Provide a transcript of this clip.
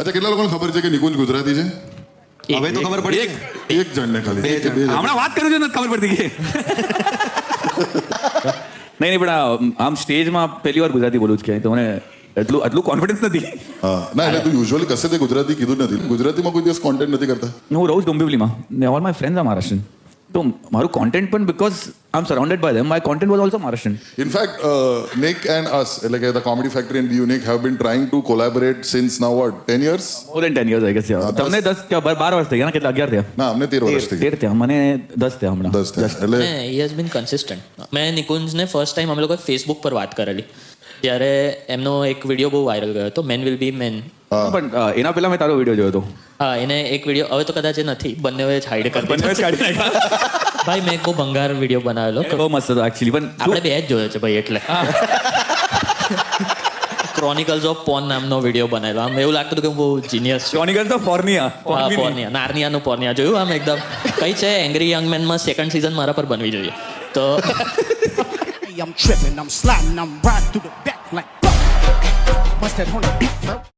અચ્છા કેટલા લોકોને ખબર છે કે નિકુંજ ગુજરાતી છે? હવે તો ખબર પડી. એક જણને ખાલી. બે જણ. હમણાં વાત કરું છું નથી ખબર પડતી કે નહીં પણ આમ સ્ટેજમાં પહેલી વાર ગુજરાતી બોલું જ ક્યાંય તો મને એટલું કોન્ફિડન્સ નથી. હા ના એટલે તું યુઝ્યુઅલી કશે તે ગુજરાતી કીધું જ નથી. ગુજરાતીમાં કોઈ દિવસ કોન્ટેન્ટ નથી કરતા? હું રહું છું ડોંબિવલીમાં ને all my friends are Maharashtrian તો મારું કોન્ટેન્ટ પણ because I am surrounded by them my content was also Maharashtrian. In fact Nick and us એટલે કે the Comedy Factory and Unique have been trying to collaborate since now what 10 years? More than 10 years I guess. તમને 10 કે 12 વર્ષ થઈ ગયા ને કેટલા 11 થયા? ના અમને 13 વર્ષ થઈ ગયા. 13 થયા મને 10 થયા હમણાં. 10 થયા. એટલે હી હેઝ બીન કન્સિસ્ટન્ટ. મેં નિકુંજને ફર્સ્ટ ટાઈમ અમે લોકોએ ફેસબુક પર વાત કરેલી ત્યારે એમનો એક વિડીયો બહુ વાયરલ ગયો હતો મેન વિલ બી મેન. પણ એના પહેલા મેં તારો વિડીયો જોયો હતો. હા એને એક વિડીયો હવે તો કદાચ એ નથી બંને હાઈડ કરી બંને કાઢી નાખ્યા. ભાઈ મેં એક બહુ ભંગાર વિડીયો બનાવેલો બહુ મસ્ત હતો એકચ્યુઅલી પણ આપણે બે જ જોયો છે ભાઈ એટલે ક્રોનિકલ્સ ઓફ પોર્ન નામનો વિડીયો બનાવેલો આમ એવું લાગતું હતું કે બહુ જીનિયસ છે. ક્રોનિકલ તો પોર્નિયા પોર્નિયા નાર્નિયાનું પોર્નિયા જોયું આમ એકદમ કઈ છે એંગ્રી યંગ મેનમાં સેકન્ડ સિઝન મારા પર બનવી જોઈએ તો I'm tripping, I'm sliding, I'm riding through the back like fuck. Bust that on the beat, bro.